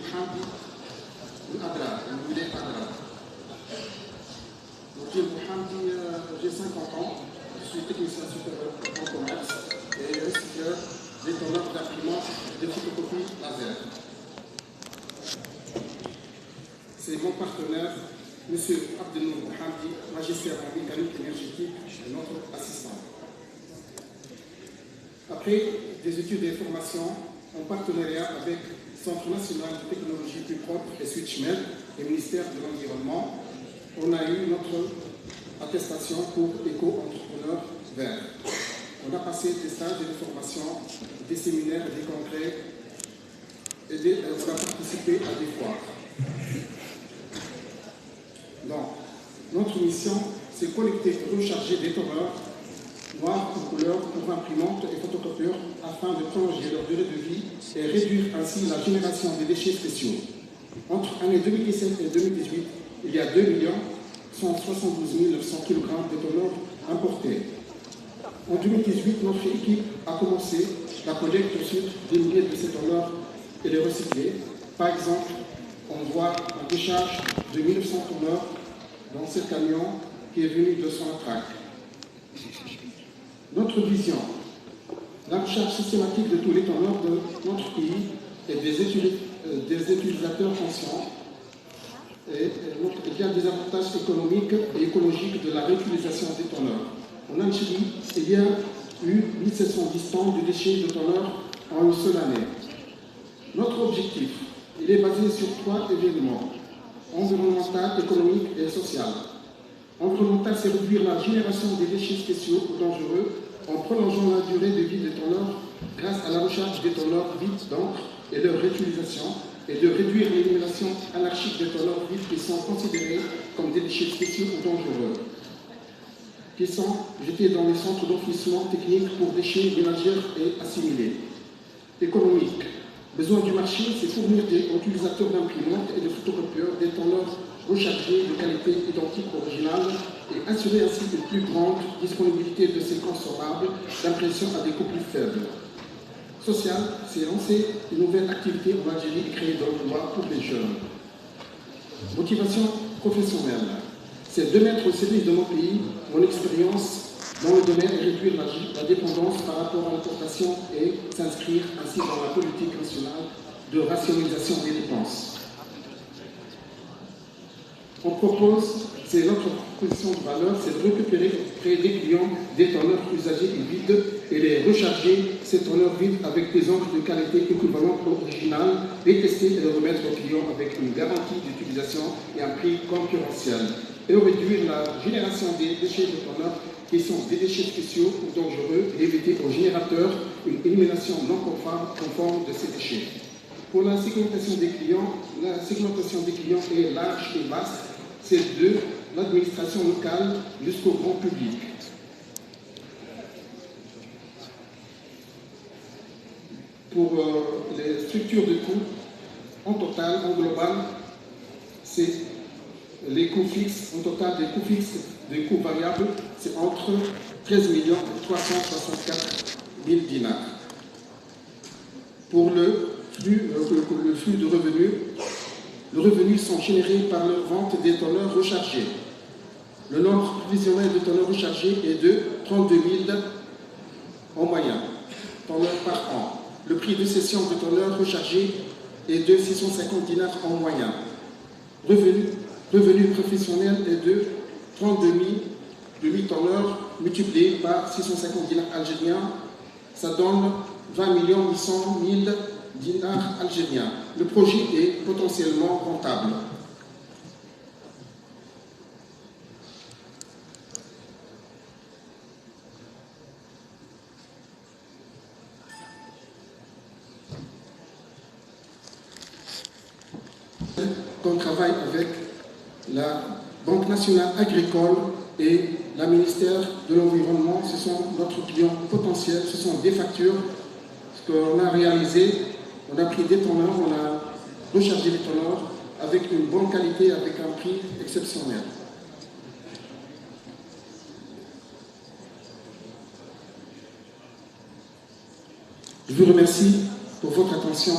Mohamdi Adra, vous voulez Adra. Monsieur Mohamdi, j'ai 50 ans, je suis technicien supérieur en commerce et recycleur détonneur d'imprimantes de photocopie laser. C'est mon partenaire, M. Abdelnour Mohamdi, magistère en mécanique énergétique, notre assistant. Après des études et formations en partenariat avec Centre national de technologie plus propre et Switchmed et ministère de l'Environnement, on a eu notre attestation pour éco-entrepreneur vert. On a passé des stages et des formations, des séminaires et des congrès, et on a participé à des foires. Donc, notre mission, c'est collecter et recharger des tonneurs noirs ou couleurs pour imprimantes et photocopieurs afin de prolonger leur durée de vie et réduire ainsi la génération des déchets spéciaux. Entre l'année 2017 et 2018, il y a 2 172 900 kg de tonneurs importés. En 2018, notre équipe a commencé la collecte ensuite des milliers de ces tonneurs et les recycler. Par exemple, on voit un décharge de 1900 tonneurs dans ce camion qui est venu de Sonatrach. Notre vision, la recherche systématique de tous les tonneurs de notre pays et des utilisateurs conscients. Et il y a des avantages économiques et écologiques de la réutilisation des tonneurs. En Algérie, il y a eu 1710 tonnes de déchets de tonneurs en une seule année. Notre objectif, il est basé sur 3 événements: environnemental, économique et social. Environnemental, c'est réduire la génération des déchets spéciaux ou dangereux en prolongeant la durée de vie des tonneurs grâce à la recharge des tonneurs vides d'encre et leur réutilisation, et de réduire l'élimination anarchique des tonneurs vides qui sont considérés comme des déchets spéciaux ou dangereux, qui sont jetés dans les centres d'enfouissement technique pour déchets ménagers et assimilés. Économique. Besoin du marché, c'est fournir aux utilisateurs d'imprimantes et de photocopieurs des tonneurs rechargés de qualité identique originale et assurer ainsi une plus grande disponibilité de ces consommables d'impression à des coûts plus faibles. Social, c'est lancer une nouvelle activité en Algérie et créer de l'emploi pour les jeunes. Motivation professionnelle, c'est de mettre au service de mon pays mon expérience dans le domaine et réduire la dépendance par rapport à l'importation et s'inscrire ainsi dans la politique nationale de rationalisation des dépenses. On propose, c'est notre proposition de valeur, c'est de récupérer auprès des clients des tonneurs usagés et vides et les recharger, ces tonneurs vides, avec des encres de qualité équivalente au original, les tester et les remettre aux clients avec une garantie d'utilisation et un prix concurrentiel. Et réduire la génération des déchets de tonneurs qui sont des déchets spéciaux ou dangereux et éviter aux générateurs une élimination non conforme de ces déchets. Pour la segmentation des clients est large et vaste, c'est de l'administration locale jusqu'au grand public. Pour les structures de coûts, en total, en global, c'est les coûts fixes, en total des coûts fixes, des coûts variables, c'est entre 13 364 000 dinars. Pour le flux de revenus, les revenus sont générés par la vente des tonneurs rechargés. Le nombre prévisionnel de tonneurs rechargés est de 32 000 en moyenne, tonneurs par an. Le prix de cession de tonneurs rechargés est de 650 dinars en moyenne. Revenu professionnel est de 32 000 de 8 tonneurs multipliés par 650 dinars algériens. Ça donne 20 800 000 dinars algériens. Le projet est potentiellement rentable. On travaille avec la Banque nationale agricole et le ministère de l'Environnement. Ce sont notre client potentiel, ce sont des factures. Ce qu'on a réalisé, on a pris des tonneurs, on a rechargé les tonneurs avec une bonne qualité, avec un prix exceptionnel. Je vous remercie pour votre attention.